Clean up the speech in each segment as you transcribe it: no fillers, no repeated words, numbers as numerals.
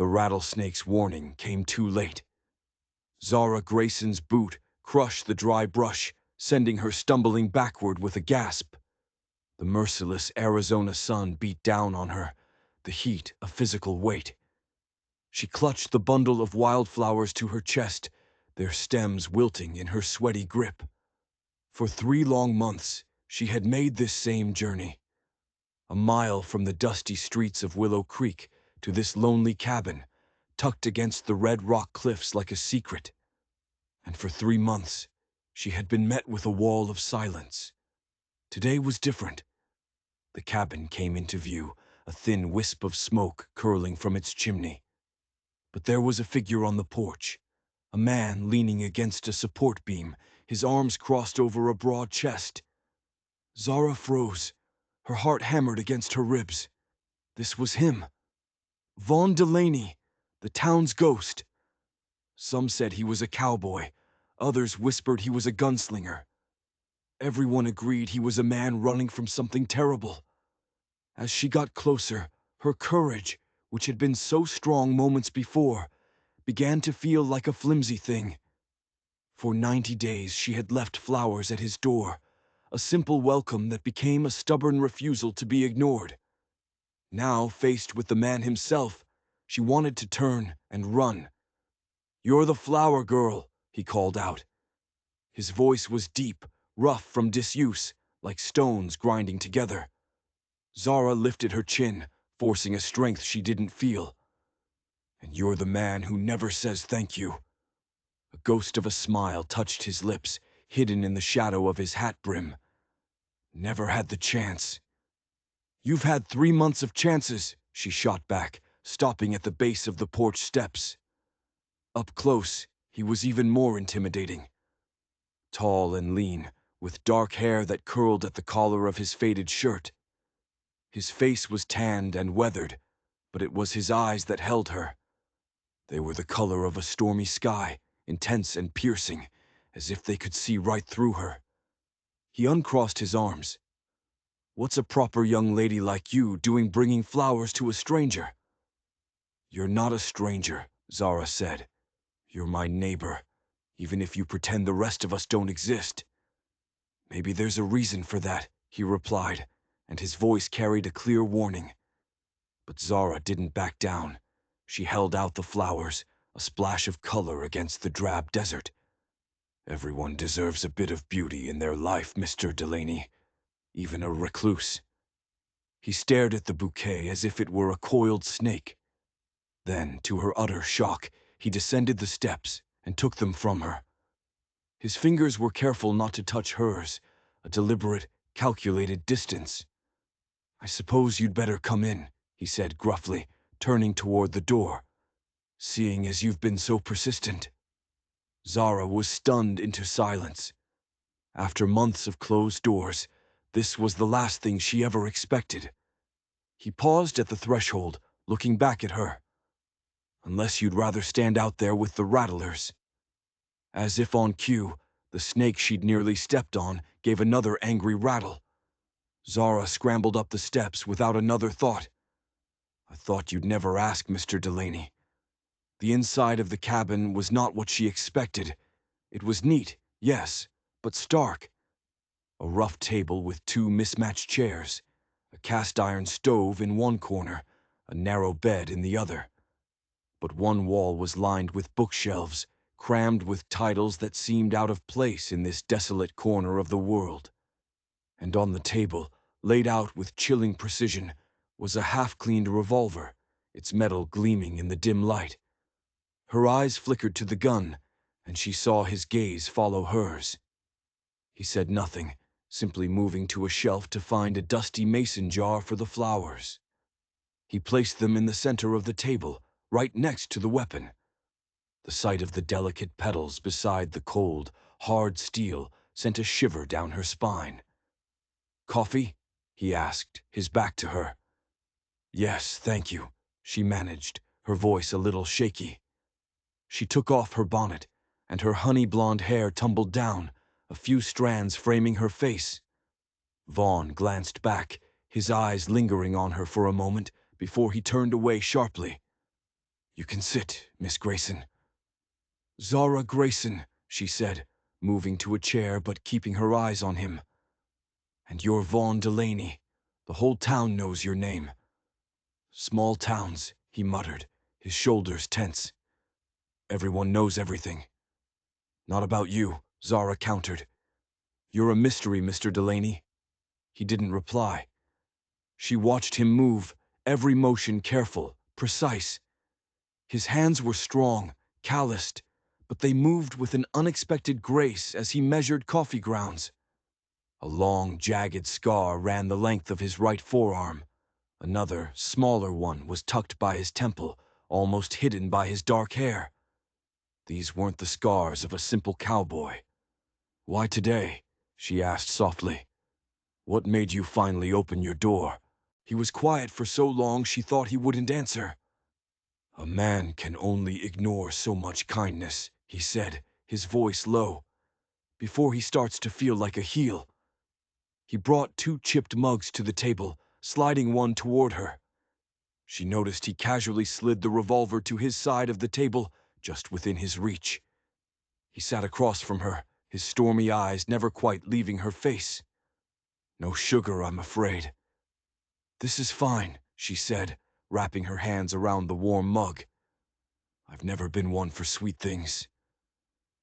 The rattlesnake's warning came too late. Zara Grayson's boot crushed the dry brush, sending her stumbling backward with a gasp. The merciless Arizona sun beat down on her, the heat a physical weight. She clutched the bundle of wildflowers to her chest, their stems wilting in her sweaty grip. For 3 long months, she had made this same journey. A mile from the dusty streets of Willow Creek to this lonely cabin, tucked against the red rock cliffs like a secret. And for 3 months, she had been met with a wall of silence. Today was different. The cabin came into view, a thin wisp of smoke curling from its chimney. But there was a figure on the porch, a man leaning against a support beam, his arms crossed over a broad chest. Zara froze, her heart hammered against her ribs. This was him. Vaughn Delaney, the town's ghost. Some said he was a cowboy, others whispered he was a gunslinger. Everyone agreed he was a man running from something terrible. As she got closer, her courage, which had been so strong moments before, began to feel like a flimsy thing. For 90 days she had left flowers at his door, a simple welcome that became a stubborn refusal to be ignored. Now, faced with the man himself, she wanted to turn and run. "You're the flower girl," he called out. His voice was deep, rough from disuse, like stones grinding together. Zara lifted her chin, forcing a strength she didn't feel. "And you're the man who never says thank you." A ghost of a smile touched his lips, hidden in the shadow of his hat brim. "Never had the chance." "You've had 3 months of chances," she shot back, stopping at the base of the porch steps. Up close, he was even more intimidating. Tall and lean, with dark hair that curled at the collar of his faded shirt. His face was tanned and weathered, but it was his eyes that held her. They were the color of a stormy sky, intense and piercing, as if they could see right through her. He uncrossed his arms. "What's a proper young lady like you doing bringing flowers to a stranger?" "You're not a stranger," Zara said. "You're my neighbor, even if you pretend the rest of us don't exist." "Maybe there's a reason for that," he replied, and his voice carried a clear warning. But Zara didn't back down. She held out the flowers, a splash of color against the drab desert. "Everyone deserves a bit of beauty in their life, Mr. Delaney, even a recluse." He stared at the bouquet as if it were a coiled snake. Then, to her utter shock, he descended the steps and took them from her. His fingers were careful not to touch hers, a deliberate, calculated distance. "I suppose you'd better come in," he said gruffly, turning toward the door. "Seeing as you've been so persistent." Zara was stunned into silence. After months of closed doors, this was the last thing she ever expected. He paused at the threshold, looking back at her. "Unless you'd rather stand out there with the rattlers." As if on cue, the snake she'd nearly stepped on gave another angry rattle. Zara scrambled up the steps without another thought. "I thought you'd never ask, Mr. Delaney." The inside of the cabin was not what she expected. It was neat, yes, but stark. A rough table with 2 mismatched chairs, a cast-iron stove in one corner, a narrow bed in the other. But one wall was lined with bookshelves, crammed with titles that seemed out of place in this desolate corner of the world. And on the table, laid out with chilling precision, was a half-cleaned revolver, its metal gleaming in the dim light. Her eyes flickered to the gun, and she saw his gaze follow hers. He said nothing, simply moving to a shelf to find a dusty mason jar for the flowers. He placed them in the center of the table, right next to the weapon. The sight of the delicate petals beside the cold, hard steel sent a shiver down her spine. "Coffee?" he asked, his back to her. "Yes, thank you," she managed, her voice a little shaky. She took off her bonnet, and her honey-blonde hair tumbled down, a few strands framing her face. Vaughn glanced back, his eyes lingering on her for a moment before he turned away sharply. You can sit, Miss Grayson. Zara Grayson, she said, moving to a chair but keeping her eyes on him. And you're Vaughn Delaney. The whole town knows your name. Small towns, he muttered, his shoulders tense. Everyone knows everything. Not about you, Zara countered. You're a mystery, Mr. Delaney. He didn't reply. She watched him move, every motion careful, precise. His hands were strong, calloused, but they moved with an unexpected grace as he measured coffee grounds. A long, jagged scar ran the length of his right forearm. Another, smaller one was tucked by his temple, almost hidden by his dark hair. These weren't the scars of a simple cowboy. Why today? She asked softly. What made you finally open your door? He was quiet for so long she thought he wouldn't answer. A man can only ignore so much kindness, he said, his voice low, before he starts to feel like a heel. He brought 2 chipped mugs to the table, sliding one toward her. She noticed he casually slid the revolver to his side of the table, just within his reach. He sat across from her, his stormy eyes never quite leaving her face. No sugar, I'm afraid. This is fine, she said, wrapping her hands around the warm mug. I've never been one for sweet things.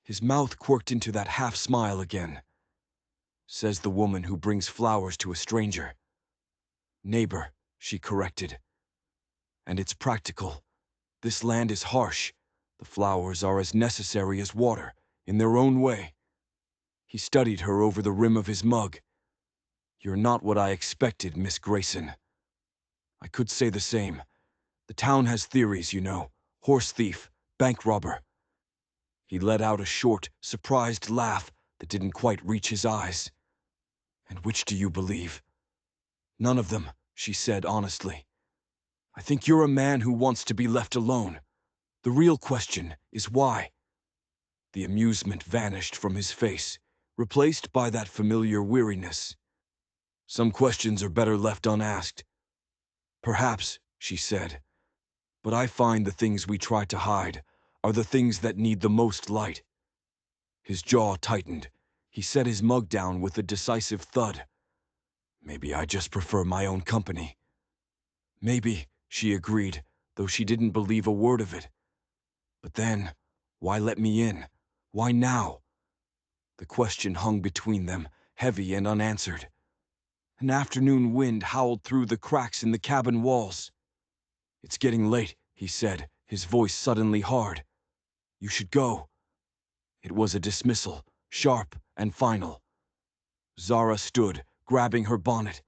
His mouth quirked into that half-smile again. Says the woman who brings flowers to a stranger. Neighbor, she corrected. And it's practical. This land is harsh. The flowers are as necessary as water, in their own way. He studied her over the rim of his mug. You're not what I expected, Miss Grayson. I could say the same. The town has theories, you know. Horse thief, bank robber. He let out a short, surprised laugh that didn't quite reach his eyes. And which do you believe? None of them, she said honestly. I think you're a man who wants to be left alone. The real question is why? The amusement vanished from his face, replaced by that familiar weariness. Some questions are better left unasked. Perhaps, she said, but I find the things we try to hide are the things that need the most light. His jaw tightened. He set his mug down with a decisive thud. Maybe I just prefer my own company. Maybe, she agreed, though she didn't believe a word of it. But then, why let me in? Why now? The question hung between them, heavy and unanswered. An afternoon wind howled through the cracks in the cabin walls. It's getting late, he said, his voice suddenly hard. You should go. It was a dismissal, sharp and final. Zara stood, grabbing her bonnet.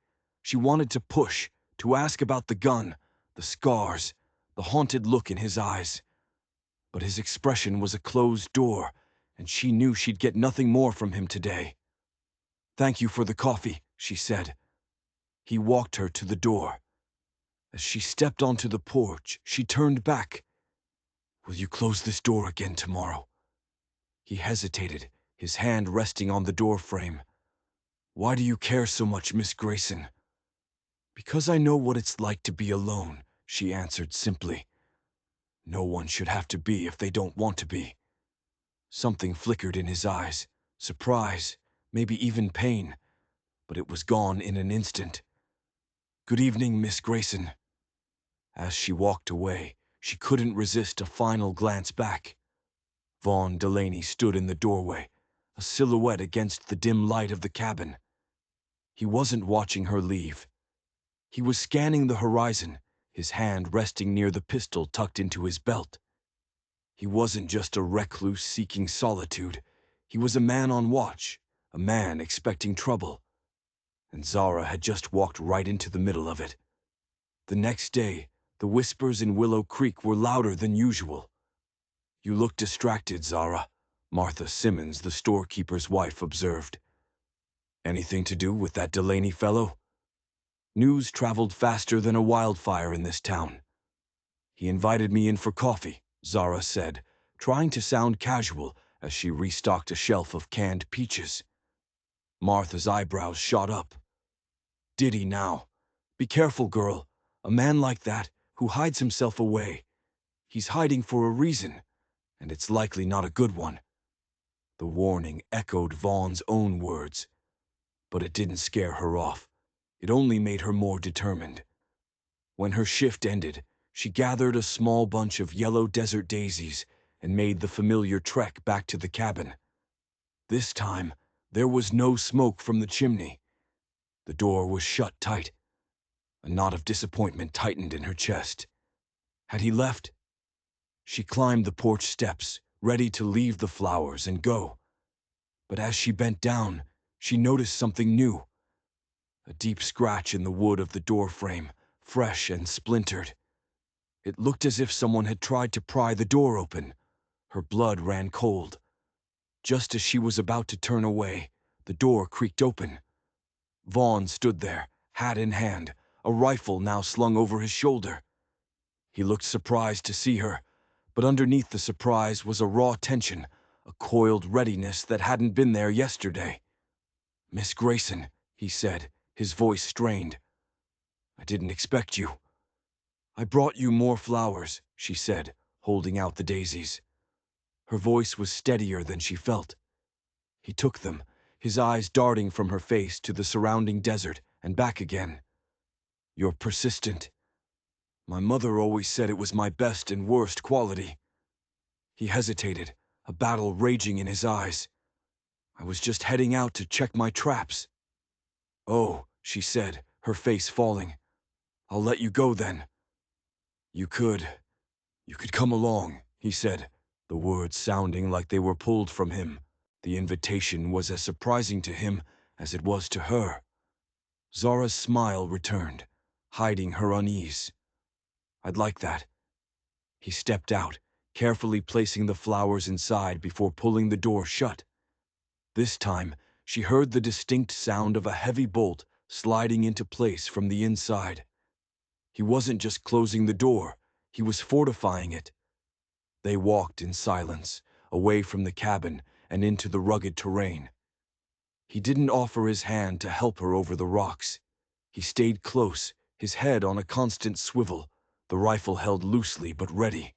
She wanted to push, to ask about the gun, the scars, the haunted look in his eyes. But his expression was a closed door, and she knew she'd get nothing more from him today. Thank you for the coffee, she said. He walked her to the door. As she stepped onto the porch, she turned back. Will you close this door again tomorrow? He hesitated, his hand resting on the door frame. Why do you care so much, Miss Grayson? Because I know what it's like to be alone, she answered simply. No one should have to be if they don't want to be. Something flickered in his eyes, surprise, maybe even pain, but it was gone in an instant. Good evening, Miss Grayson. As she walked away, she couldn't resist a final glance back. Vaughn Delaney stood in the doorway, a silhouette against the dim light of the cabin. He wasn't watching her leave. He was scanning the horizon, his hand resting near the pistol tucked into his belt. He wasn't just a recluse seeking solitude. He was a man on watch, a man expecting trouble. And Zara had just walked right into the middle of it. The next day, the whispers in Willow Creek were louder than usual. You look distracted, Zara, Martha Simmons, the storekeeper's wife, observed. Anything to do with that Delaney fellow? News traveled faster than a wildfire in this town. He invited me in for coffee, Zara said, trying to sound casual as she restocked a shelf of canned peaches. Martha's eyebrows shot up. Did he now? Be careful, girl. A man like that, who hides himself away. He's hiding for a reason, and it's likely not a good one." The warning echoed Vaughn's own words, but it didn't scare her off. It only made her more determined. When her shift ended, she gathered a small bunch of yellow desert daisies and made the familiar trek back to the cabin. This time, there was no smoke from the chimney. The door was shut tight. A knot of disappointment tightened in her chest. Had he left? She climbed the porch steps, ready to leave the flowers and go. But as she bent down, she noticed something new. A deep scratch in the wood of the door frame, fresh and splintered. It looked as if someone had tried to pry the door open. Her blood ran cold. Just as she was about to turn away, the door creaked open. Vaughn stood there, hat in hand, a rifle now slung over his shoulder. He looked surprised to see her, but underneath the surprise was a raw tension, a coiled readiness that hadn't been there yesterday. "Miss Grayson," he said, his voice strained. "I didn't expect you." "I brought you more flowers," she said, holding out the daisies. Her voice was steadier than she felt. He took them, his eyes darting from her face to the surrounding desert and back again. "You're persistent. My mother always said it was my best and worst quality." He hesitated, a battle raging in his eyes. "I was just heading out to check my traps." "Oh," she said, her face falling. "I'll let you go then." You could come along," he said, the words sounding like they were pulled from him. The invitation was as surprising to him as it was to her. Zara's smile returned, hiding her unease. "I'd like that." He stepped out, carefully placing the flowers inside before pulling the door shut. This time, she heard the distinct sound of a heavy bolt sliding into place from the inside. He wasn't just closing the door, he was fortifying it. They walked in silence, away from the cabin and into the rugged terrain. He didn't offer his hand to help her over the rocks. He stayed close, his head on a constant swivel, the rifle held loosely but ready.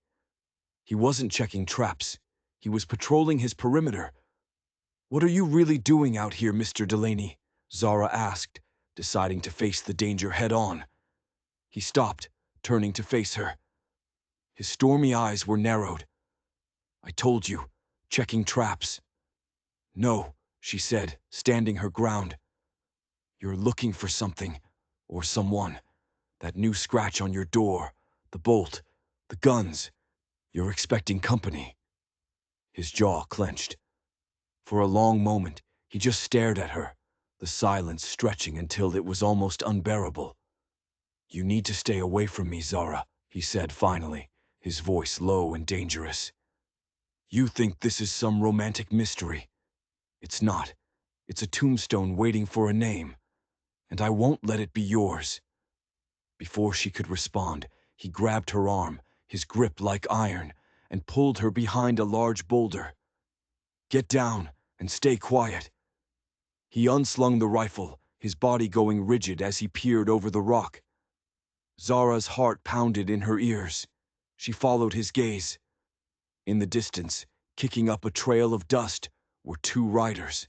He wasn't checking traps. He was patrolling his perimeter. "What are you really doing out here, Mr. Delaney?" Zara asked, deciding to face the danger head-on. He stopped, turning to face her. His stormy eyes were narrowed. "I told you, checking traps." "No," she said, standing her ground. "You're looking for something, or someone. That new scratch on your door, the bolt, the guns. You're expecting company." His jaw clenched. For a long moment, he just stared at her, the silence stretching until it was almost unbearable. "You need to stay away from me, Zara," he said finally, his voice low and dangerous. "You think this is some romantic mystery. It's not. It's a tombstone waiting for a name, and I won't let it be yours." Before she could respond, he grabbed her arm, his grip like iron, and pulled her behind a large boulder. "Get down and stay quiet." He unslung the rifle, his body going rigid as he peered over the rock. Zara's heart pounded in her ears. She followed his gaze. In the distance, kicking up a trail of dust, were two riders.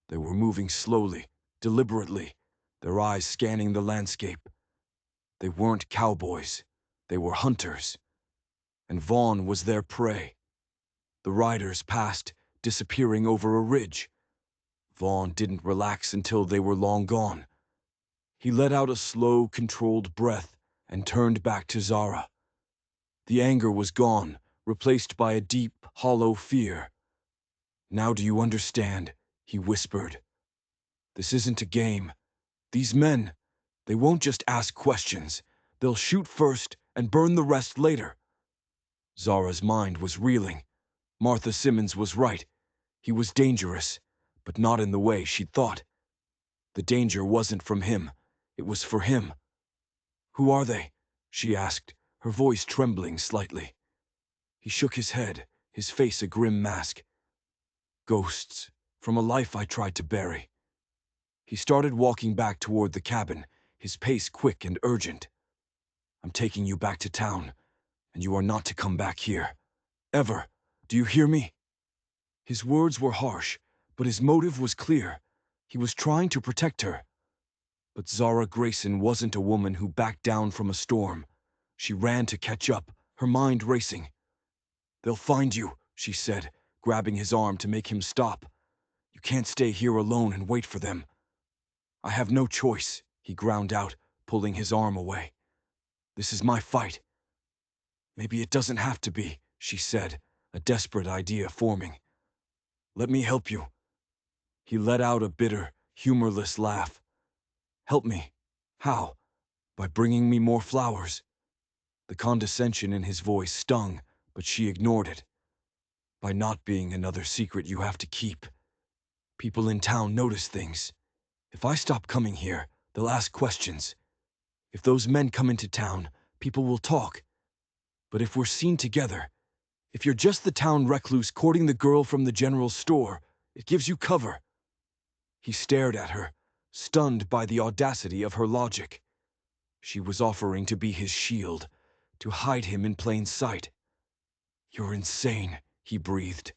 They were moving slowly, deliberately, their eyes scanning the landscape. They weren't cowboys. They were hunters. And Vaughn was their prey. The riders passed, disappearing over a ridge. Vaughn didn't relax until they were long gone. He let out a slow, controlled breath and turned back to Zara. The anger was gone, replaced by a deep, hollow fear. "Now do you understand?" he whispered. "This isn't a game. These men, they won't just ask questions. They'll shoot first and burn the rest later." Zara's mind was reeling. Martha Simmons was right. He was dangerous, but not in the way she'd thought. The danger wasn't from him. It was for him. "Who are they?" she asked, her voice trembling slightly. He shook his head, his face a grim mask. "Ghosts, from a life I tried to bury." He started walking back toward the cabin, his pace quick and urgent. "I'm taking you back to town, and you are not to come back here. Ever. Do you hear me?" His words were harsh, but his motive was clear. He was trying to protect her. But Zara Grayson wasn't a woman who backed down from a storm. She ran to catch up, her mind racing. "They'll find you," she said, grabbing his arm to make him stop. "You can't stay here alone and wait for them." "I have no choice," he ground out, pulling his arm away. "This is my fight." "Maybe it doesn't have to be," she said, a desperate idea forming. "Let me help you." He let out a bitter, humorless laugh. "Help me? How? By bringing me more flowers?" The condescension in his voice stung, but she ignored it. "By not being another secret you have to keep. People in town notice things. If I stop coming here, they'll ask questions. If those men come into town, people will talk. But if we're seen together, if you're just the town recluse courting the girl from the general store, it gives you cover." He stared at her, stunned by the audacity of her logic. She was offering to be his shield, to hide him in plain sight. "You're insane," he breathed.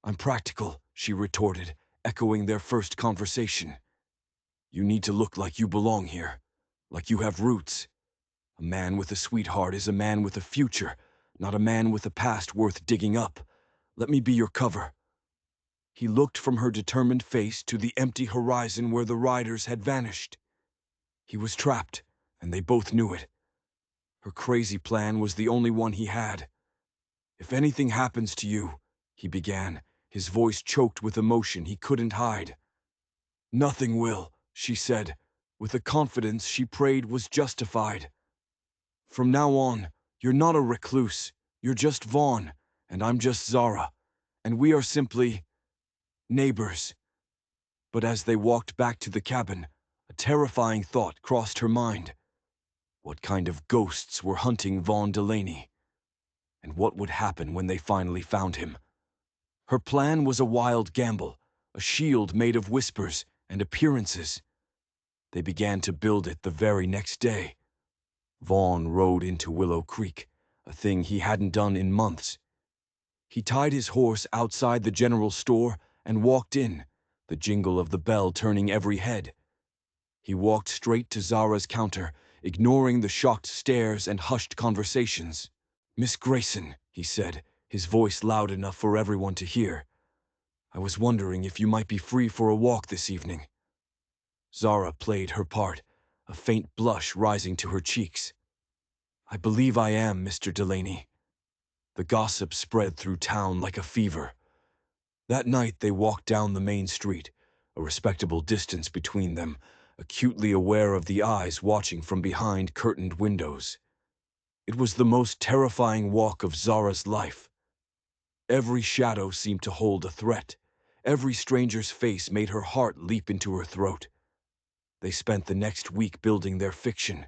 "I'm practical," she retorted, echoing their first conversation. "You need to look like you belong here, like you have roots. A man with a sweetheart is a man with a future, not a man with a past worth digging up. Let me be your cover." He looked from her determined face to the empty horizon where the riders had vanished. He was trapped, and they both knew it. Her crazy plan was the only one he had. "If anything happens to you," he began, his voice choked with emotion he couldn't hide. "Nothing will," she said, with a confidence she prayed was justified. "From now on, you're not a recluse. You're just Vaughn, and I'm just Zara, and we are simply neighbors." But as they walked back to the cabin, a terrifying thought crossed her mind. What kind of ghosts were hunting Vaughn Delaney? And what would happen when they finally found him? Her plan was a wild gamble, a shield made of whispers and appearances. They began to build it the very next day. Vaughn rode into Willow Creek, a thing he hadn't done in months. He tied his horse outside the general store and walked in, the jingle of the bell turning every head. He walked straight to Zara's counter, ignoring the shocked stares and hushed conversations. "Miss Grayson," he said, his voice loud enough for everyone to hear. "I was wondering if you might be free for a walk this evening." Zara played her part, a faint blush rising to her cheeks. "I believe I am, Mr. Delaney." The gossip spread through town like a fever. That night they walked down the main street, a respectable distance between them, acutely aware of the eyes watching from behind curtained windows. It was the most terrifying walk of Zara's life. Every shadow seemed to hold a threat. Every stranger's face made her heart leap into her throat. They spent the next week building their fiction.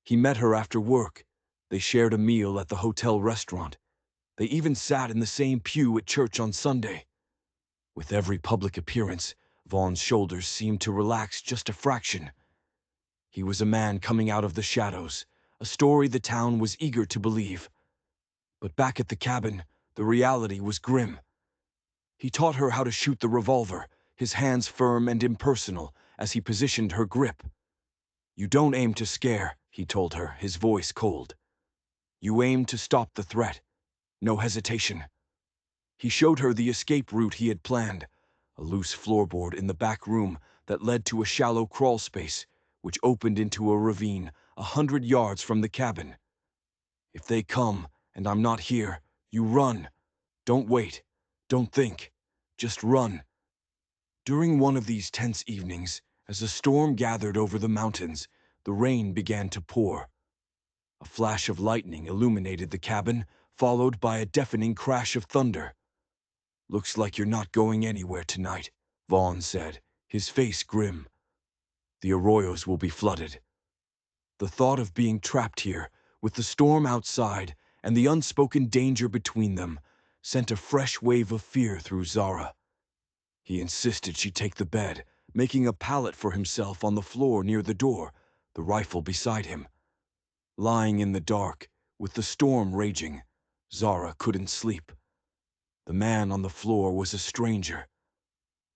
He met her after work. They shared a meal at the hotel restaurant. They even sat in the same pew at church on Sunday. With every public appearance, Vaughn's shoulders seemed to relax just a fraction. He was a man coming out of the shadows, a story the town was eager to believe. But back at the cabin, the reality was grim. He taught her how to shoot the revolver, his hands firm and impersonal as he positioned her grip. "You don't aim to scare," he told her, his voice cold. "You aim to stop the threat. No hesitation." He showed her the escape route he had planned, a loose floorboard in the back room that led to a shallow crawl space, which opened into a ravine 100 yards from the cabin. "If they come, and I'm not here, you run. Don't wait. Don't think. Just run." During one of these tense evenings, as the storm gathered over the mountains, the rain began to pour. A flash of lightning illuminated the cabin, followed by a deafening crash of thunder. "Looks like you're not going anywhere tonight," Vaughn said, his face grim. "The arroyos will be flooded." The thought of being trapped here, with the storm outside and the unspoken danger between them, sent a fresh wave of fear through Zara. He insisted she take the bed, making a pallet for himself on the floor near the door, the rifle beside him. Lying in the dark, With the storm raging, Zara couldn't sleep. The man on the floor was a stranger.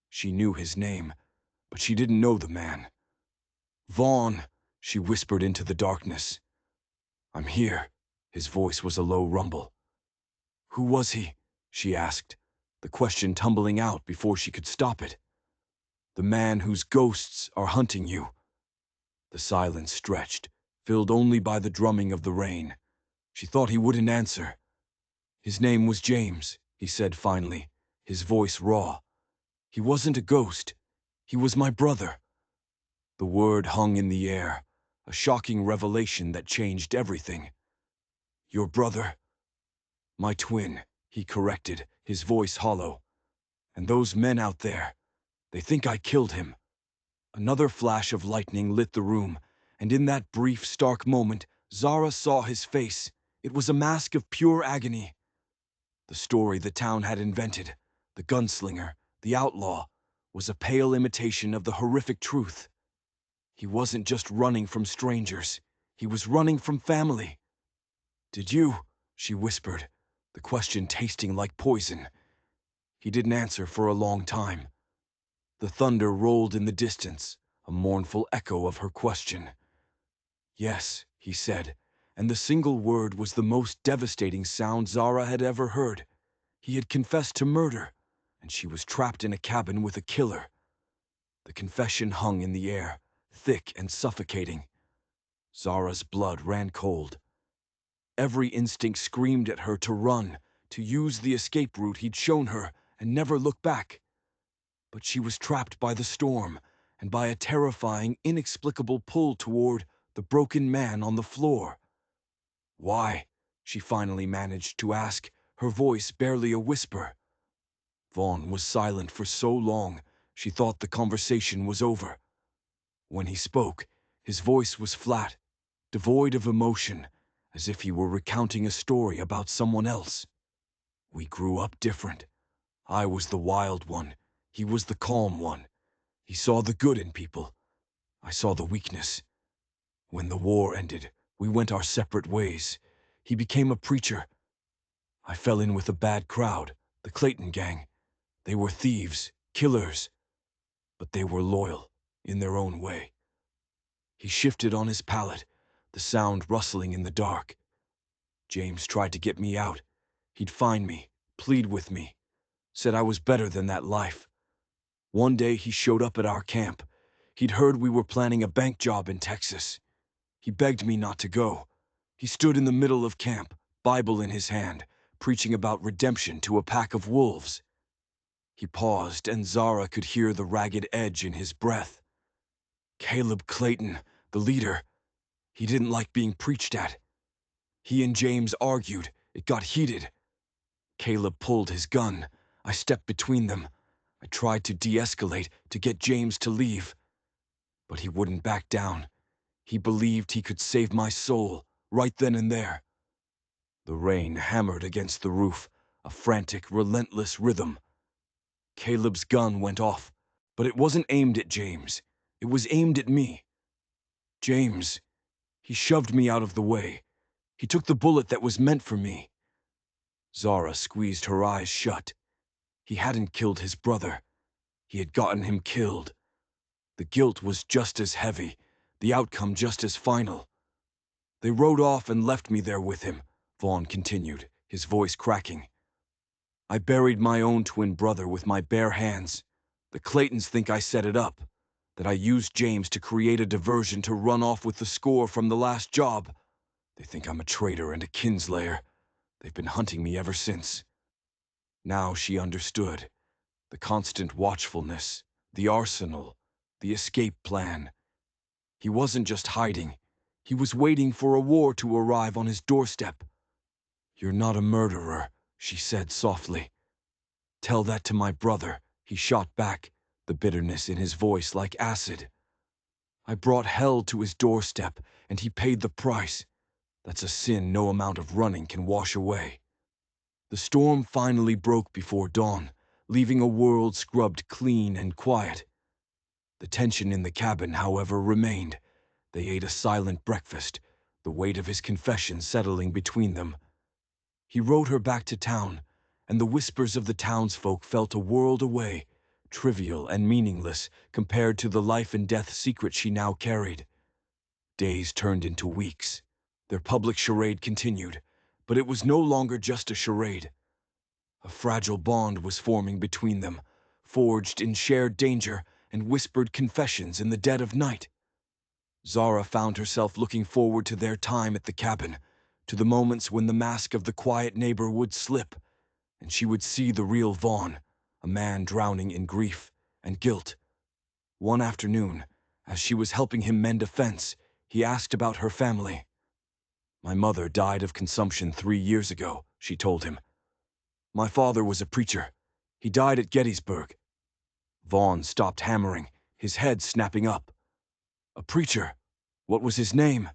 She knew his name, but she didn't know the man. "Vaughn," she whispered into the darkness. "I'm here." His voice was a low rumble. "Who was he?" she asked, the question tumbling out before she could stop it. "The man whose ghosts are hunting you." The silence stretched, filled only by the drumming of the rain. She thought he wouldn't answer. "His name was James," he said finally, his voice raw. "He wasn't a ghost. He was my brother." The word hung in the air, a shocking revelation that changed everything. "Your brother?" "My twin," he corrected, his voice hollow. "And those men out there, they think I killed him." Another flash of lightning lit the room, and in that brief, stark moment, Zara saw his face. It was a mask of pure agony. The story the town had invented, the gunslinger, the outlaw, was a pale imitation of the horrific truth. He wasn't just running from strangers. He was running from family. "Did you?" she whispered, the question tasting like poison. He didn't answer for a long time. The thunder rolled in the distance, a mournful echo of her question. "Yes," he said, and the single word was the most devastating sound Zara had ever heard. He had confessed to murder, and she was trapped in a cabin with a killer. The confession hung in the air, thick and suffocating. Zara's blood ran cold. Every instinct screamed at her to run, to use the escape route he'd shown her, and never look back. But she was trapped by the storm, and by a terrifying, inexplicable pull toward the broken man on the floor. "Why?" she finally managed to ask, her voice barely a whisper. Vaughn was silent for so long, she thought the conversation was over. When he spoke, his voice was flat, devoid of emotion, as if he were recounting a story about someone else. "We grew up different. I was the wild one. He was the calm one. He saw the good in people. I saw the weakness. When the war ended, we went our separate ways. He became a preacher. I fell in with a bad crowd, the Clayton gang. They were thieves, killers, but they were loyal, in their own way." He shifted on his pallet, the sound rustling in the dark. "James tried to get me out. He'd find me, plead with me, said I was better than that life. One day he showed up at our camp. He'd heard we were planning a bank job in Texas. He begged me not to go. He stood in the middle of camp, Bible in his hand, preaching about redemption to a pack of wolves." He paused, and Zara could hear the ragged edge in his breath. "Caleb Clayton, the leader, he didn't like being preached at. He and James argued. It got heated. Caleb pulled his gun. I stepped between them. I tried to de-escalate, to get James to leave. But he wouldn't back down. He believed he could save my soul, right then and there." The rain hammered against the roof, a frantic, relentless rhythm. Caleb's gun went off, but it wasn't aimed at James. It was aimed at me. "James, he shoved me out of the way. He took the bullet that was meant for me." Zara squeezed her eyes shut. He hadn't killed his brother. He had gotten him killed. The guilt was just as heavy, the outcome just as final. "They rode off and left me there with him," Vaughn continued, his voice cracking. "I buried my own twin brother with my bare hands. The Claytons think I set it up, that I used James to create a diversion to run off with the score from the last job. They think I'm a traitor and a kinslayer. They've been hunting me ever since." Now she understood. The constant watchfulness, the arsenal, the escape plan. He wasn't just hiding. He was waiting for a war to arrive on his doorstep. "You're not a murderer," she said softly. "Tell that to my brother," he shot back, the bitterness in his voice like acid. "I brought hell to his doorstep, and he paid the price. That's a sin no amount of running can wash away." The storm finally broke before dawn, leaving a world scrubbed clean and quiet. The tension in the cabin, however, remained. They ate a silent breakfast, the weight of his confession settling between them. He rode her back to town, and the whispers of the townsfolk felt a world away, trivial and meaningless compared to the life-and-death secret she now carried. Days turned into weeks. Their public charade continued, but it was no longer just a charade. A fragile bond was forming between them, forged in shared danger and whispered confessions in the dead of night. Zara found herself looking forward to their time at the cabin, to the moments when the mask of the quiet neighbor would slip, and she would see the real Vaughn, a man drowning in grief and guilt. One afternoon, as she was helping him mend a fence, he asked about her family. "My mother died of consumption 3 years ago," she told him. "My father was a preacher. He died at Gettysburg." Vaughn stopped hammering, his head snapping up. "A preacher? What was his name?"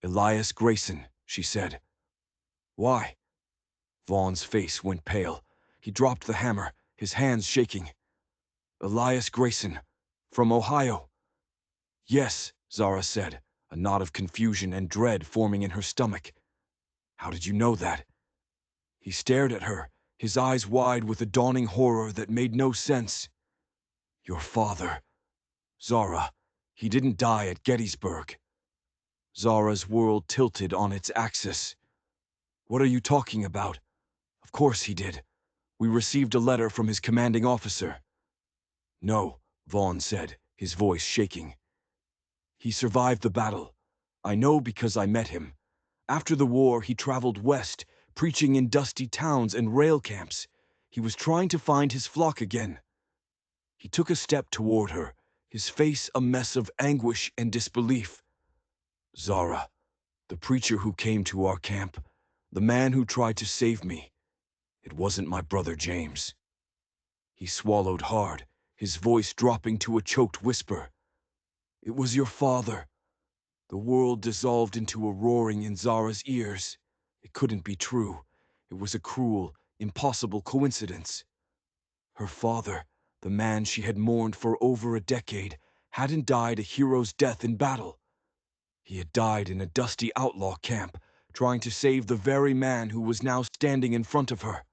"Elias Grayson," she said. "Why?" Vaughn's face went pale. He dropped the hammer, his hands shaking. "Elias Grayson, from Ohio." "Yes," Zara said, a knot of confusion and dread forming in her stomach. "How did you know that?" He stared at her, his eyes wide with a dawning horror that made no sense. "Your father, Zara, he didn't die at Gettysburg." Zara's world tilted on its axis. "What are you talking about? Of course he did. We received a letter from his commanding officer." "No," Vaughn said, his voice shaking. "He survived the battle. I know because I met him. After the war, he traveled west, preaching in dusty towns and rail camps. He was trying to find his flock again." He took a step toward her, his face a mess of anguish and disbelief. "Zara, the preacher who came to our camp, the man who tried to save me, it wasn't my brother James." He swallowed hard, his voice dropping to a choked whisper. "It was your father." The world dissolved into a roaring in Zara's ears. It couldn't be true. It was a cruel, impossible coincidence. Her father, the man she had mourned for over a decade, hadn't died a hero's death in battle. He had died in a dusty outlaw camp, trying to save the very man who was now standing in front of her.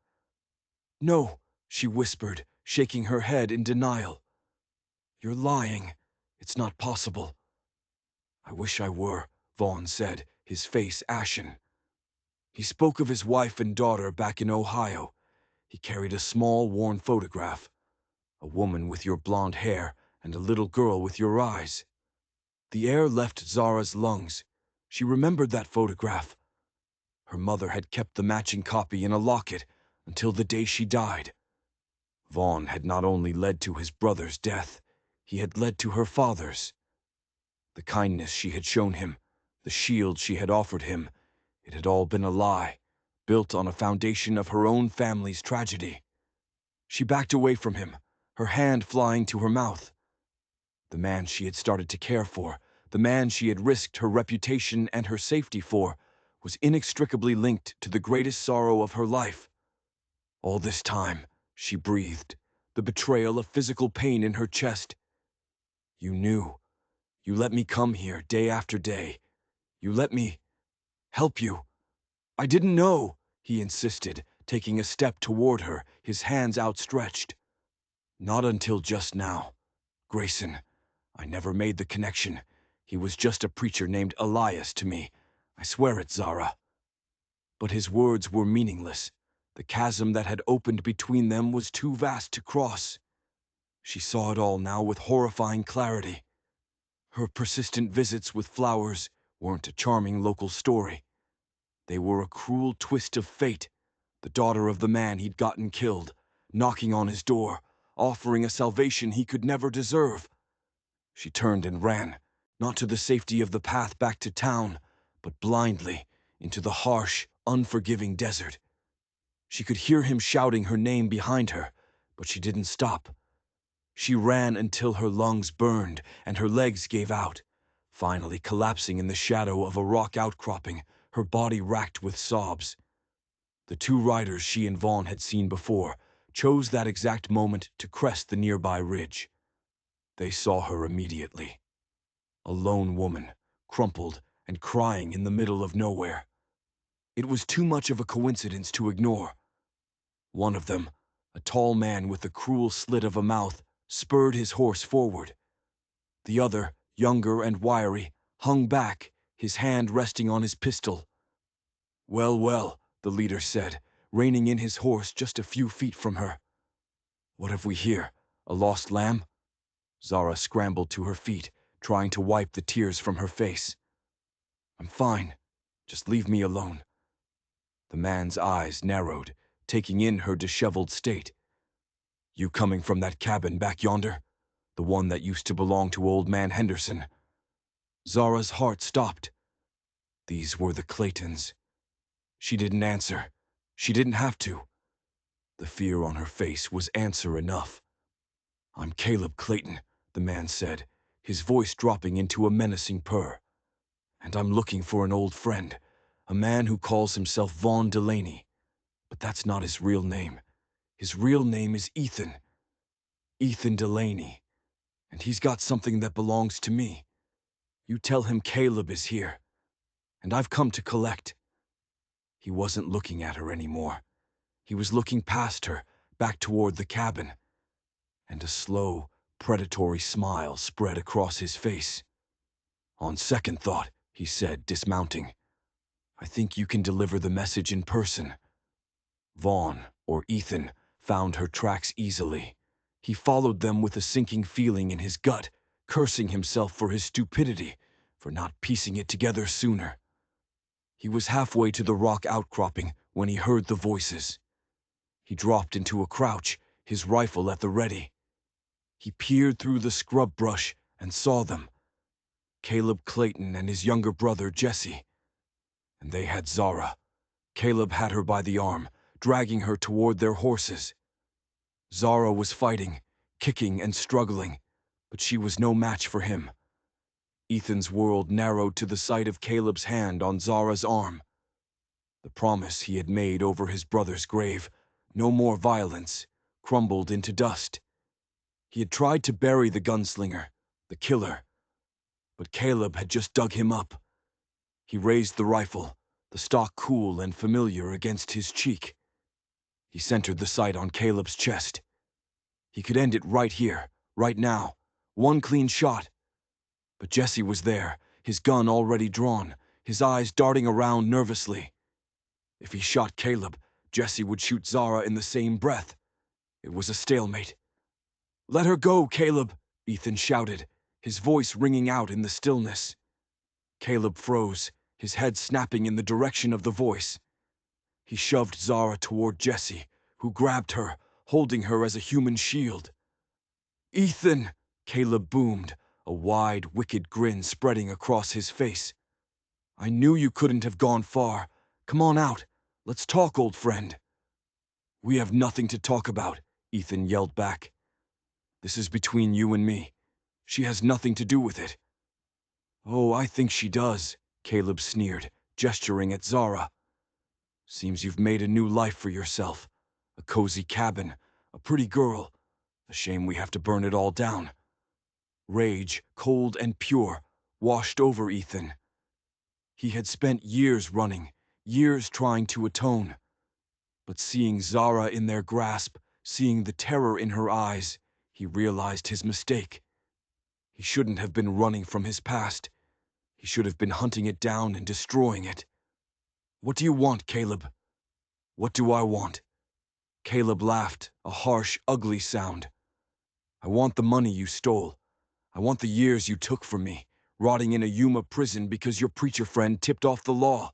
"No," she whispered, shaking her head in denial. "You're lying. It's not possible." "I wish I were," Vaughn said, his face ashen. He spoke of his wife and daughter back in Ohio. He carried a small, worn photograph. "A woman with your blonde hair and a little girl with your eyes." The air left Zara's lungs. She remembered that photograph. Her mother had kept the matching copy in a locket until the day she died. Vaughn had not only led to his brother's death, he had led to her father's. The kindness she had shown him, the shield she had offered him, it had all been a lie, built on a foundation of her own family's tragedy. She backed away from him, her hand flying to her mouth. The man she had started to care for, the man she had risked her reputation and her safety for, was inextricably linked to the greatest sorrow of her life. All this time, she breathed, the betrayal of physical pain in her chest. "You knew. You let me come here day after day. You let me help you." "I didn't know," he insisted, taking a step toward her, his hands outstretched. "Not until just now. Grayson, I never made the connection. He was just a preacher named Elias to me. I swear it, Zara." But his words were meaningless. The chasm that had opened between them was too vast to cross. She saw it all now with horrifying clarity. Her persistent visits with flowers weren't a charming local story. They were a cruel twist of fate. The daughter of the man he'd gotten killed, knocking on his door, offering a salvation he could never deserve. She turned and ran, not to the safety of the path back to town, but blindly into the harsh, unforgiving desert. She could hear him shouting her name behind her, but she didn't stop. She ran until her lungs burned and her legs gave out, finally collapsing in the shadow of a rock outcropping, her body racked with sobs. The two riders she and Vaughn had seen before chose that exact moment to crest the nearby ridge. They saw her immediately. A lone woman, crumpled, and crying in the middle of nowhere. It was too much of a coincidence to ignore. One of them, a tall man with a cruel slit of a mouth, spurred his horse forward. The other, younger and wiry, hung back, his hand resting on his pistol. "Well, well," the leader said, reining in his horse just a few feet from her. "What have we here? A lost lamb?" Zara scrambled to her feet, trying to wipe the tears from her face. "I'm fine. Just leave me alone." The man's eyes narrowed, taking in her disheveled state. "You coming from that cabin back yonder? The one that used to belong to old man Henderson?" Zara's heart stopped. These were the Claytons. She didn't answer. She didn't have to. The fear on her face was answer enough. "I'm Caleb Clayton," the man said, his voice dropping into a menacing purr. "And I'm looking for an old friend, a man who calls himself Vaughn Delaney. But that's not his real name. His real name is Ethan. Ethan Delaney. And he's got something that belongs to me. You tell him Caleb is here. And I've come to collect." He wasn't looking at her anymore. He was looking past her, back toward the cabin. And a slow, predatory smile spread across his face. "On second thought," he said, dismounting, "I think you can deliver the message in person." Vaughn, or Ethan, found her tracks easily. He followed them with a sinking feeling in his gut, cursing himself for his stupidity, for not piecing it together sooner. He was halfway to the rock outcropping when he heard the voices. He dropped into a crouch, his rifle at the ready. He peered through the scrub brush and saw them. Caleb Clayton and his younger brother Jesse. And they had Zara. Caleb had her by the arm, dragging her toward their horses. Zara was fighting, kicking and struggling, but she was no match for him. Ethan's world narrowed to the sight of Caleb's hand on Zara's arm. The promise he had made over his brother's grave, no more violence, crumbled into dust. He had tried to bury the gunslinger, the killer, but Caleb had just dug him up. He raised the rifle, the stock cool and familiar against his cheek. He centered the sight on Caleb's chest. He could end it right here, right now, one clean shot. But Jesse was there, his gun already drawn, his eyes darting around nervously. If he shot Caleb, Jesse would shoot Zara in the same breath. It was a stalemate. "Let her go, Caleb," Ethan shouted, his voice ringing out in the stillness. Caleb froze, his head snapping in the direction of the voice. He shoved Zara toward Jesse, who grabbed her, holding her as a human shield. "Ethan!" Caleb boomed, a wide, wicked grin spreading across his face. "I knew you couldn't have gone far. Come on out. Let's talk, old friend." "We have nothing to talk about," Ethan yelled back. "This is between you and me. She has nothing to do with it." "Oh, I think she does," Caleb sneered, gesturing at Zara. "Seems you've made a new life for yourself. A cozy cabin, a pretty girl. A shame we have to burn it all down." Rage, cold and pure, washed over Ethan. He had spent years running, years trying to atone. But seeing Zara in their grasp, seeing the terror in her eyes, he realized his mistake. He shouldn't have been running from his past. He should have been hunting it down and destroying it. "What do you want, Caleb?" "What do I want?" Caleb laughed, a harsh, ugly sound. "I want the money you stole. I want the years you took from me, rotting in a Yuma prison because your preacher friend tipped off the law.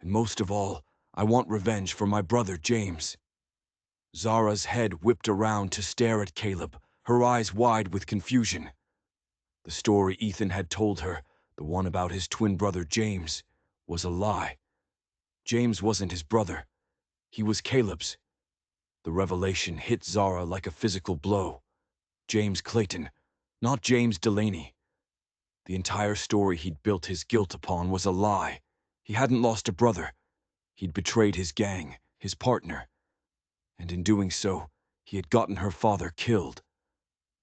And most of all, I want revenge for my brother James." Zara's head whipped around to stare at Caleb, her eyes wide with confusion. The story Ethan had told her, the one about his twin brother James, was a lie. James wasn't his brother. He was Caleb's. The revelation hit Zara like a physical blow. James Clayton, not James Delaney. The entire story he'd built his guilt upon was a lie. He hadn't lost a brother. He'd betrayed his gang, his partner. And in doing so, he had gotten her father killed.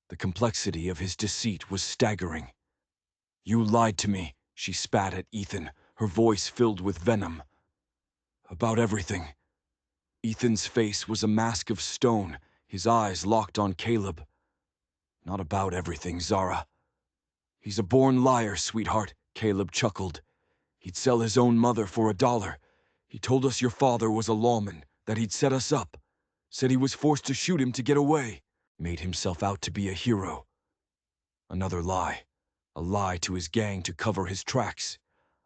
The complexity of his deceit was staggering. "You lied to me," She spat at Ethan, her voice filled with venom. About everything. Ethan's face was a mask of stone, his eyes locked on Caleb. Not about everything, Zara. He's a born liar, sweetheart, Caleb chuckled. He'd sell his own mother for $1. He told us your father was a lawman, that he'd set us up. Said he was forced to shoot him to get away. Made himself out to be a hero. Another lie. A lie to his gang to cover his tracks.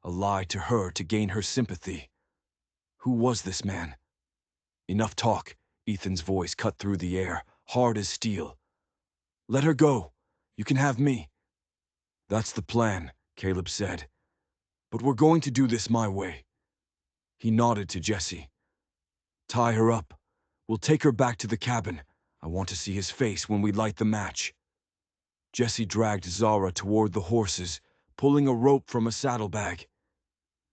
A lie to her to gain her sympathy. Who was this man? Enough talk. Ethan's voice cut through the air, hard as steel. Let her go. You can have me. That's the plan, Caleb said. But we're going to do this my way. He nodded to Jesse. Tie her up. We'll take her back to the cabin. I want to see his face when we light the match. Jesse dragged Zara toward the horses, pulling a rope from a saddlebag.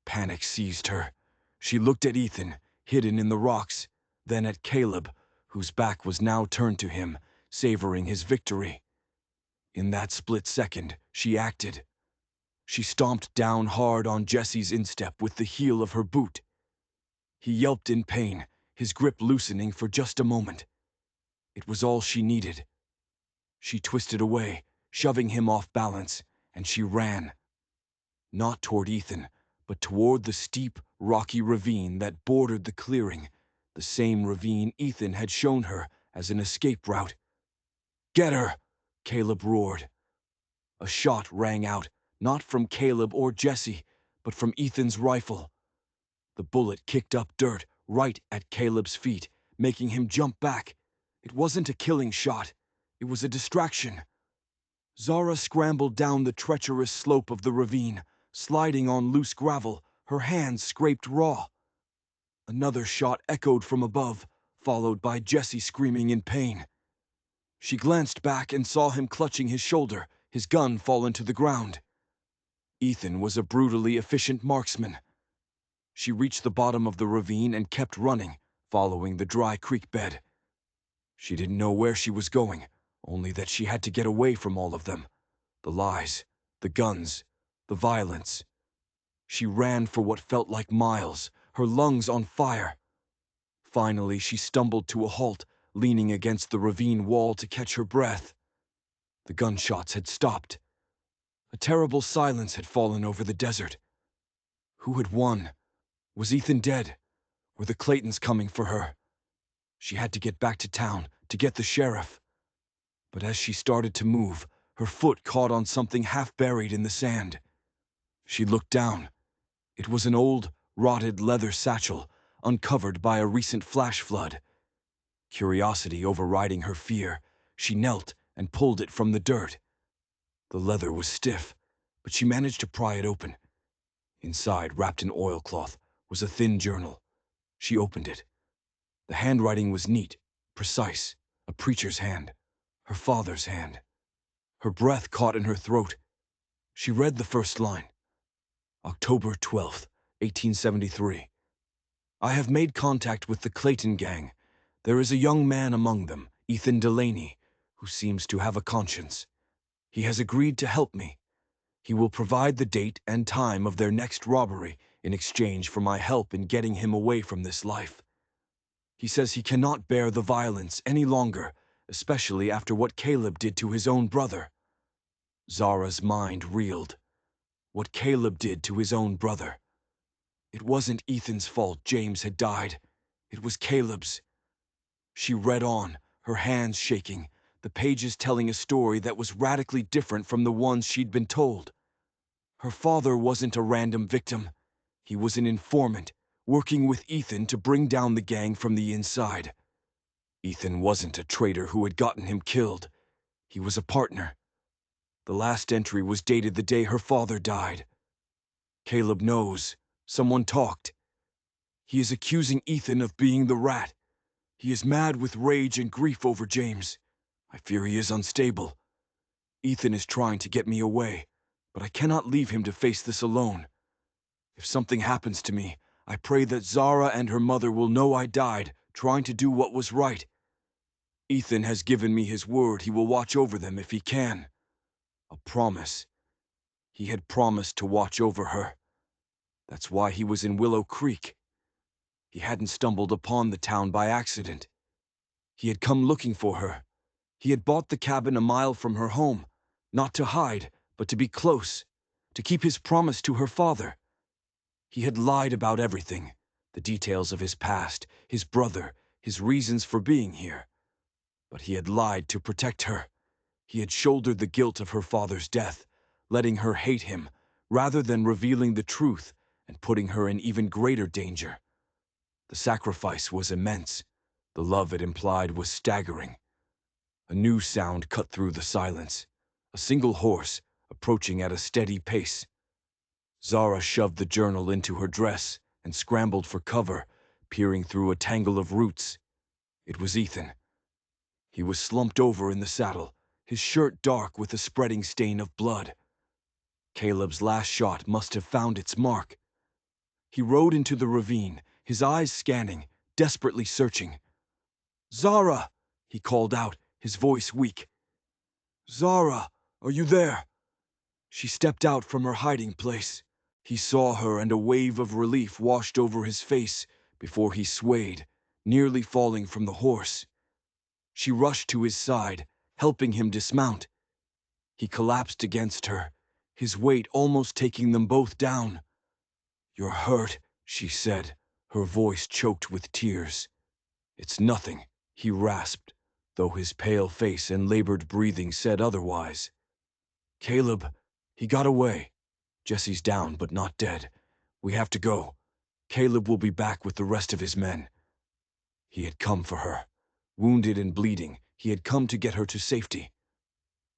Panic seized her. She looked at Ethan, hidden in the rocks, then at Caleb, whose back was now turned to him, savoring his victory. In that split second, she acted. She stomped down hard on Jesse's instep with the heel of her boot. He yelped in pain, his grip loosening for just a moment. It was all she needed. She twisted away, shoving him off balance, and she ran. Not toward Ethan, but toward the steep, rocky ravine that bordered the clearing, the same ravine Ethan had shown her as an escape route. Get her! Caleb roared. A shot rang out, not from Caleb or Jesse, but from Ethan's rifle. The bullet kicked up dirt right at Caleb's feet, making him jump back. It wasn't a killing shot. It was a distraction. Zara scrambled down the treacherous slope of the ravine, sliding on loose gravel, her hands scraped raw. Another shot echoed from above, followed by Jesse screaming in pain. She glanced back and saw him clutching his shoulder, his gun fallen to the ground. Ethan was a brutally efficient marksman. She reached the bottom of the ravine and kept running, following the dry creek bed. She didn't know where she was going, only that she had to get away from all of them. The lies, the guns, the violence. She ran for what felt like miles, her lungs on fire. Finally, she stumbled to a halt, leaning against the ravine wall to catch her breath. The gunshots had stopped. A terrible silence had fallen over the desert. Who had won? Was Ethan dead? Were the Claytons coming for her? She had to get back to town, to get the sheriff. But as she started to move, her foot caught on something half buried in the sand. She looked down. It was an old, rotted leather satchel, uncovered by a recent flash flood. Curiosity overriding her fear, she knelt and pulled it from the dirt. The leather was stiff, but she managed to pry it open. Inside, wrapped in oilcloth, was a thin journal. She opened it. The handwriting was neat, precise, a preacher's hand, her father's hand. Her breath caught in her throat. She read the first line. October 12th, 1873. I have made contact with the Clayton gang. There is a young man among them, Ethan Delaney, who seems to have a conscience. He has agreed to help me. He will provide the date and time of their next robbery in exchange for my help in getting him away from this life. He says he cannot bear the violence any longer, especially after what Caleb did to his own brother. Zara's mind reeled. What Caleb did to his own brother. It wasn't Ethan's fault James had died. It was Caleb's. She read on, her hands shaking, the pages telling a story that was radically different from the ones she'd been told. Her father wasn't a random victim. He was an informant, working with Ethan to bring down the gang from the inside. Ethan wasn't a traitor who had gotten him killed. He was a partner. The last entry was dated the day her father died. Caleb knows. Someone talked. He is accusing Ethan of being the rat. He is mad with rage and grief over James. I fear he is unstable. Ethan is trying to get me away, but I cannot leave him to face this alone. If something happens to me, I pray that Zara and her mother will know I died, trying to do what was right. Ethan has given me his word he will watch over them if he can. A promise. He had promised to watch over her. That's why he was in Willow Creek. He hadn't stumbled upon the town by accident. He had come looking for her. He had bought the cabin a mile from her home, not to hide, but to be close, to keep his promise to her father. He had lied about everything, the details of his past, his brother, his reasons for being here. But he had lied to protect her. He had shouldered the guilt of her father's death, letting her hate him, rather than revealing the truth and putting her in even greater danger. The sacrifice was immense. The love it implied was staggering. A new sound cut through the silence. A single horse, approaching at a steady pace. Zara shoved the journal into her dress and scrambled for cover, peering through a tangle of roots. It was Ethan. He was slumped over in the saddle, his shirt dark with a spreading stain of blood. Caleb's last shot must have found its mark. He rode into the ravine, his eyes scanning, desperately searching. "Zara!" he called out, his voice weak. "Zara, are you there?" She stepped out from her hiding place. He saw her, and a wave of relief washed over his face before he swayed, nearly falling from the horse. She rushed to his side, helping him dismount. He collapsed against her, his weight almost taking them both down. "You're hurt," she said, her voice choked with tears. "It's nothing," he rasped, though his pale face and labored breathing said otherwise. "Caleb, he got away. Jesse's down, but not dead. We have to go. Caleb will be back with the rest of his men." He had come for her. Wounded and bleeding, he had come to get her to safety.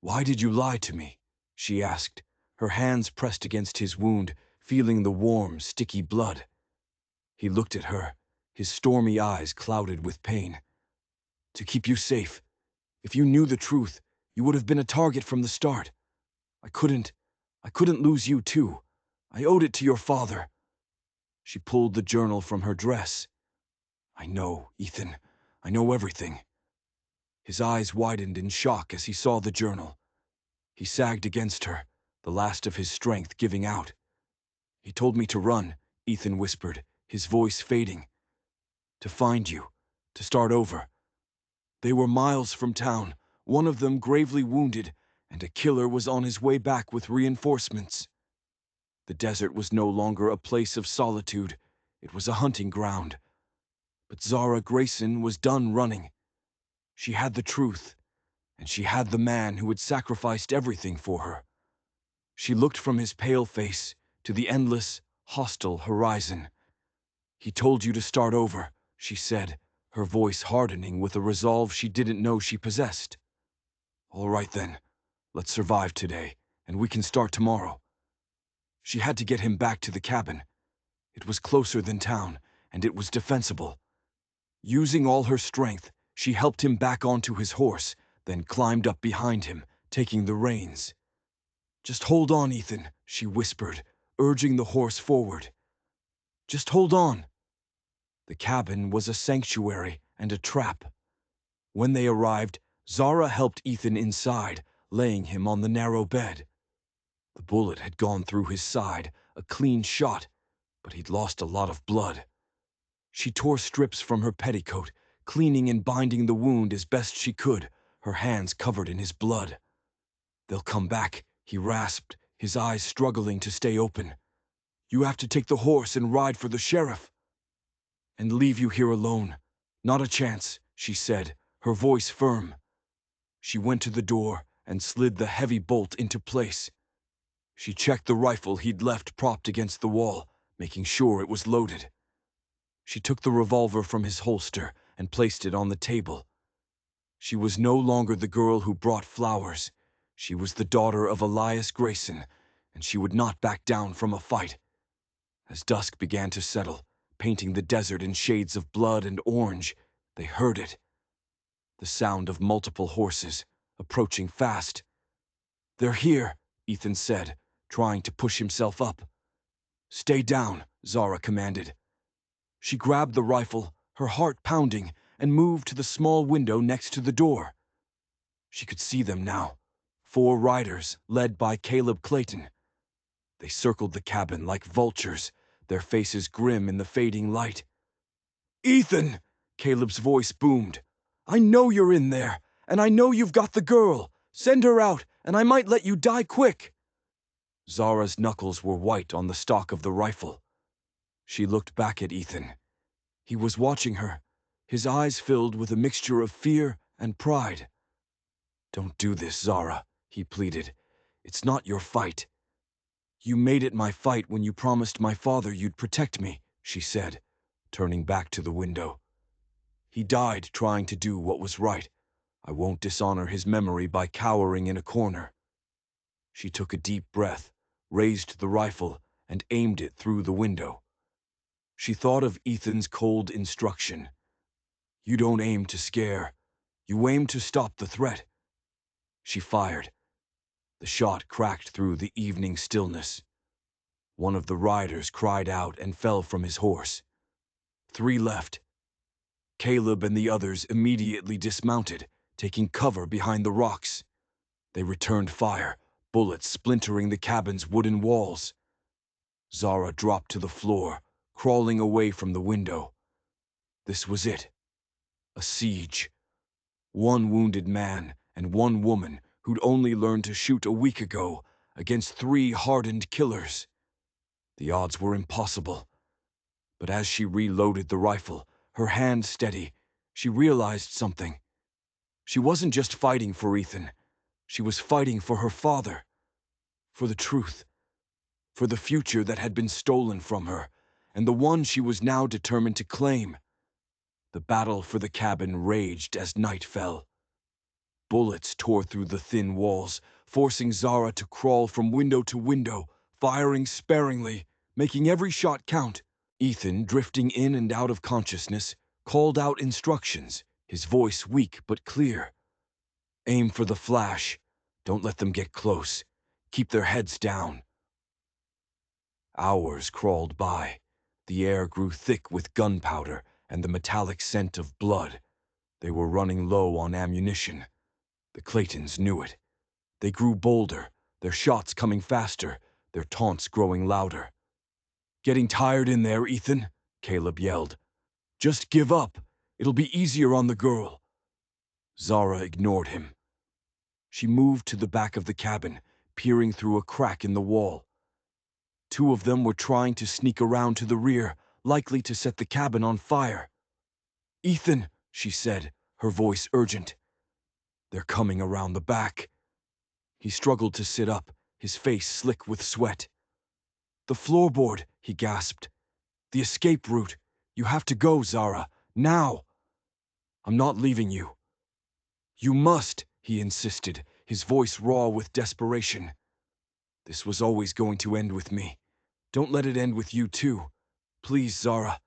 "Why did you lie to me?" she asked, her hands pressed against his wound, feeling the warm, sticky blood. He looked at her, his stormy eyes clouded with pain. "To keep you safe. If you knew the truth, you would have been a target from the start. I couldn't lose you too. I owed it to your father." She pulled the journal from her dress. "I know, Ethan. I know everything." His eyes widened in shock as he saw the journal. He sagged against her, the last of his strength giving out. "He told me to run," Ethan whispered, his voice fading. "To find you, to start over. They were miles from town, one of them gravely wounded, and a killer was on his way back with reinforcements." The desert was no longer a place of solitude. It was a hunting ground. But Zara Grayson was done running. She had the truth, and she had the man who had sacrificed everything for her. She looked from his pale face to the endless, hostile horizon. "He told you to start over," she said, her voice hardening with a resolve she didn't know she possessed. "All right then, let's survive today, and we can start tomorrow." She had to get him back to the cabin. It was closer than town, and it was defensible. Using all her strength, she helped him back onto his horse, then climbed up behind him, taking the reins. "Just hold on, Ethan," she whispered, urging the horse forward. "Just hold on." The cabin was a sanctuary and a trap. When they arrived, Zara helped Ethan inside, laying him on the narrow bed. The bullet had gone through his side, a clean shot, but he'd lost a lot of blood. She tore strips from her petticoat, cleaning and binding the wound as best she could, her hands covered in his blood. "They'll come back," he rasped, his eyes struggling to stay open. "You have to take the horse and ride for the sheriff." "And leave you here alone. Not a chance," she said, her voice firm. She went to the door and slid the heavy bolt into place. She checked the rifle he'd left propped against the wall, making sure it was loaded. She took the revolver from his holster and placed it on the table. She was no longer the girl who brought flowers. She was the daughter of Elias Grayson, and she would not back down from a fight. As dusk began to settle, painting the desert in shades of blood and orange, they heard it. The sound of multiple horses, approaching fast. "They're here," Ethan said, trying to push himself up. "Stay down," Zara commanded. She grabbed the rifle, her heart pounding, and moved to the small window next to the door. She could see them now, 4 riders led by Caleb Clayton. They circled the cabin like vultures, their faces grim in the fading light. "Ethan!" Caleb's voice boomed. "I know you're in there, and I know you've got the girl. Send her out, and I might let you die quick." Zara's knuckles were white on the stock of the rifle. She looked back at Ethan. He was watching her, his eyes filled with a mixture of fear and pride. "Don't do this, Zara," he pleaded. "It's not your fight." "You made it my fight when you promised my father you'd protect me," she said, turning back to the window. "He died trying to do what was right. I won't dishonor his memory by cowering in a corner." She took a deep breath, raised the rifle, and aimed it through the window. She thought of Ethan's cold instruction. "You don't aim to scare. You aim to stop the threat." She fired. The shot cracked through the evening stillness. One of the riders cried out and fell from his horse. 3 left. Caleb and the others immediately dismounted, taking cover behind the rocks. They returned fire, bullets splintering the cabin's wooden walls. Zara dropped to the floor, crawling away from the window. This was it. A siege. 1 wounded man and 1 woman who'd only learned to shoot a week ago against 3 hardened killers. The odds were impossible. But as she reloaded the rifle, her hand steady, she realized something. She wasn't just fighting for Ethan. She was fighting for her father. For the truth. For the future that had been stolen from her, and the one she was now determined to claim. The battle for the cabin raged as night fell. Bullets tore through the thin walls, forcing Zara to crawl from window to window, firing sparingly, making every shot count. Ethan, drifting in and out of consciousness, called out instructions, his voice weak but clear. "Aim for the flash. Don't let them get close. Keep their heads down." Hours crawled by. The air grew thick with gunpowder and the metallic scent of blood. They were running low on ammunition. The Claytons knew it. They grew bolder, their shots coming faster, their taunts growing louder. "Getting tired in there, Ethan?" Caleb yelled. "Just give up. It'll be easier on the girl." Zara ignored him. She moved to the back of the cabin, peering through a crack in the wall. 2 of them were trying to sneak around to the rear, likely to set the cabin on fire. "Ethan," she said, her voice urgent. "They're coming around the back." He struggled to sit up, his face slick with sweat. "The floorboard," he gasped. "The escape route. You have to go, Zara. Now." "I'm not leaving you." "You must," he insisted, his voice raw with desperation. "This was always going to end with me. Don't let it end with you, too. Please, Zara.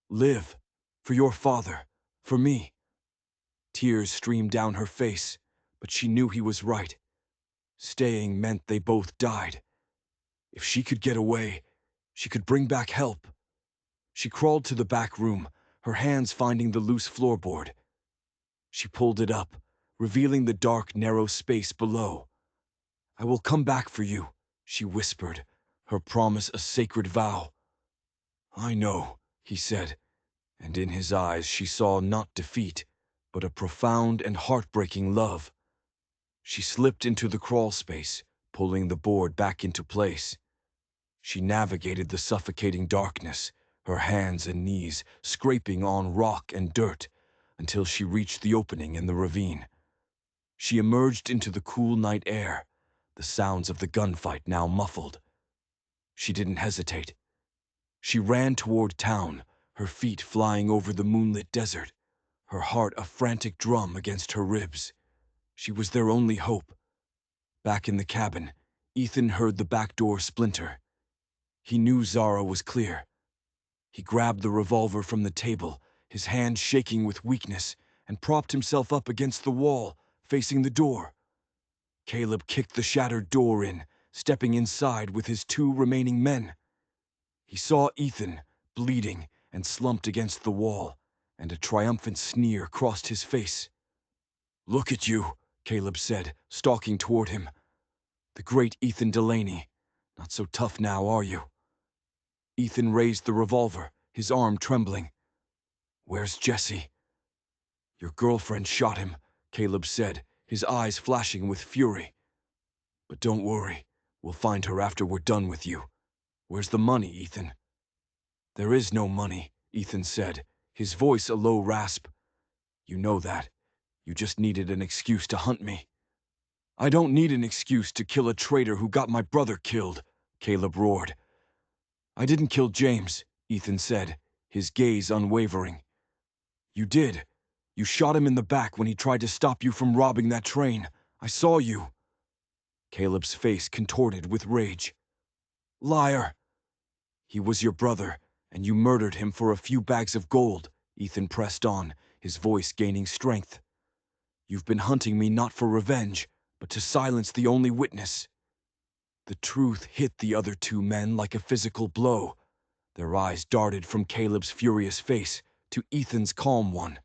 Live. For your father. For me." Tears streamed down her face, but she knew he was right. Staying meant they both died. If she could get away, she could bring back help. She crawled to the back room, her hands finding the loose floorboard. She pulled it up, revealing the dark, narrow space below. "I will come back for you," she whispered, her promise a sacred vow. "I know," he said, and in his eyes she saw not defeat, but a profound and heartbreaking love. She slipped into the crawl space, pulling the board back into place. She navigated the suffocating darkness, her hands and knees scraping on rock and dirt, until she reached the opening in the ravine. She emerged into the cool night air, the sounds of the gunfight now muffled. She didn't hesitate. She ran toward town, her feet flying over the moonlit desert, her heart a frantic drum against her ribs. She was their only hope. Back in the cabin, Ethan heard the back door splinter. He knew Zara was clear. He grabbed the revolver from the table, his hand shaking with weakness, and propped himself up against the wall, facing the door. Caleb kicked the shattered door in, stepping inside with his 2 remaining men. He saw Ethan, bleeding and slumped against the wall, and a triumphant sneer crossed his face. "Look at you," Caleb said, stalking toward him. The great Ethan Delaney. Not so tough now, are you? Ethan raised the revolver, his arm trembling. Where's Jesse? Your girlfriend shot him, Caleb said, his eyes flashing with fury. But don't worry, we'll find her after we're done with you. Where's the money, Ethan? There is no money, Ethan said, his voice a low rasp. You know that. You just needed an excuse to hunt me. I don't need an excuse to kill a traitor who got my brother killed, Caleb roared. I didn't kill James, Ethan said, his gaze unwavering. You did. You shot him in the back when he tried to stop you from robbing that train. I saw you. Caleb's face contorted with rage. Liar! He was your brother, and you murdered him for a few bags of gold, Ethan pressed on, his voice gaining strength. You've been hunting me not for revenge, but to silence the only witness. The truth hit the other two men like a physical blow. Their eyes darted from Caleb's furious face to Ethan's calm one.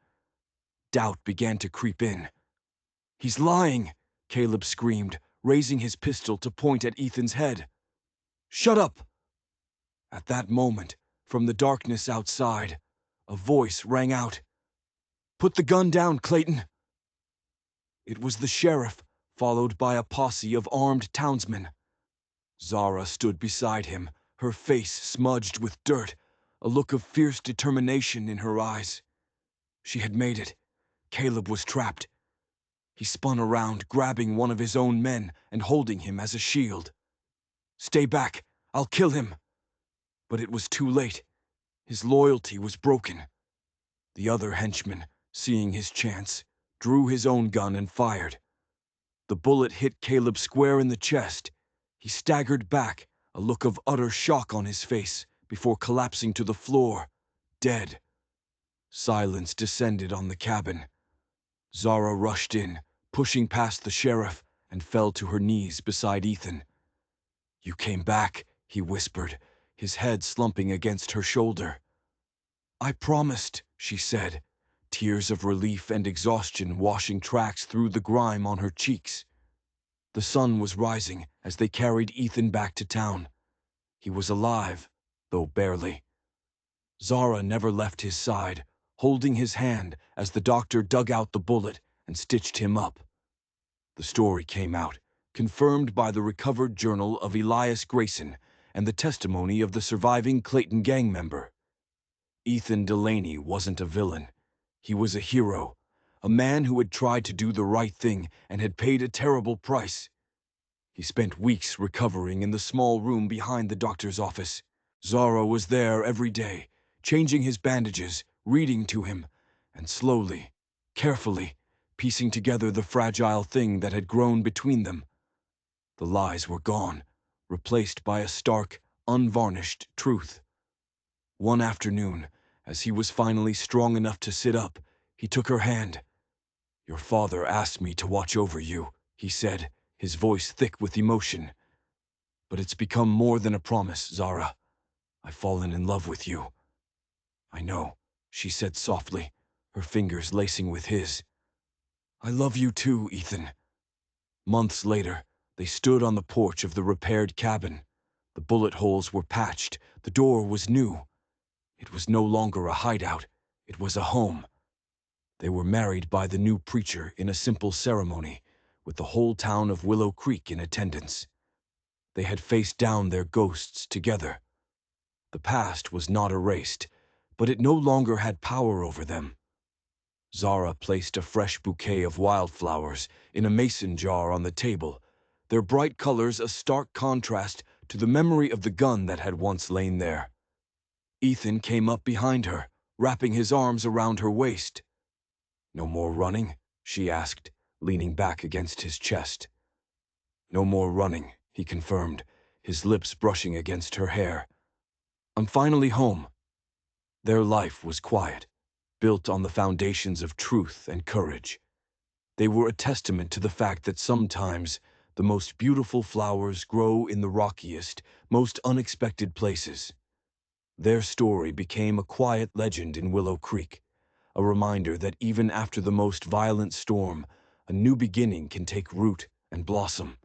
Doubt began to creep in. He's lying, Caleb screamed, raising his pistol to point at Ethan's head. Shut up! At that moment, from the darkness outside, a voice rang out. Put the gun down, Clayton! It was the sheriff, followed by a posse of armed townsmen. Zara stood beside him, her face smudged with dirt, a look of fierce determination in her eyes. She had made it. Caleb was trapped. He spun around, grabbing one of his own men and holding him as a shield. Stay back! I'll kill him! But it was too late. His loyalty was broken. The other henchman, seeing his chance, drew his own gun and fired. The bullet hit Caleb square in the chest. He staggered back, a look of utter shock on his face, before collapsing to the floor, dead. Silence descended on the cabin. Zara rushed in, pushing past the sheriff, and fell to her knees beside Ethan. You came back, he whispered, his head slumping against her shoulder. I promised, she said, tears of relief and exhaustion washing tracks through the grime on her cheeks. The sun was rising as they carried Ethan back to town. He was alive, though barely. Zara never left his side, holding his hand as the doctor dug out the bullet and stitched him up. The story came out, confirmed by the recovered journal of Elias Grayson and the testimony of the surviving Clayton gang member. Ethan Delaney wasn't a villain. He was a hero, a man who had tried to do the right thing and had paid a terrible price. He spent weeks recovering in the small room behind the doctor's office. Zara was there every day, changing his bandages, reading to him, and slowly, carefully, piecing together the fragile thing that had grown between them. The lies were gone, replaced by a stark, unvarnished truth. One afternoon, as he was finally strong enough to sit up, he took her hand. Your father asked me to watch over you, he said, his voice thick with emotion. But it's become more than a promise, Zara. I've fallen in love with you. I know, she said softly, her fingers lacing with his. I love you too, Ethan. Months later, they stood on the porch of the repaired cabin. The bullet holes were patched, the door was new. It was no longer a hideout, it was a home. They were married by the new preacher in a simple ceremony, with the whole town of Willow Creek in attendance. They had faced down their ghosts together. The past was not erased, but it no longer had power over them. Zara placed a fresh bouquet of wildflowers in a mason jar on the table, their bright colors a stark contrast to the memory of the gun that had once lain there. Ethan came up behind her, wrapping his arms around her waist. No more running? She asked, leaning back against his chest. No more running, he confirmed, his lips brushing against her hair. I'm finally home. Their life was quiet, built on the foundations of truth and courage. They were a testament to the fact that sometimes the most beautiful flowers grow in the rockiest, most unexpected places. Their story became a quiet legend in Willow Creek, a reminder that even after the most violent storm, a new beginning can take root and blossom.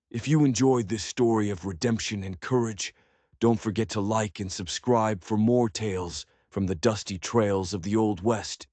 If you enjoyed this story of redemption and courage, don't forget to like and subscribe for more tales from the dusty trails of the Old West.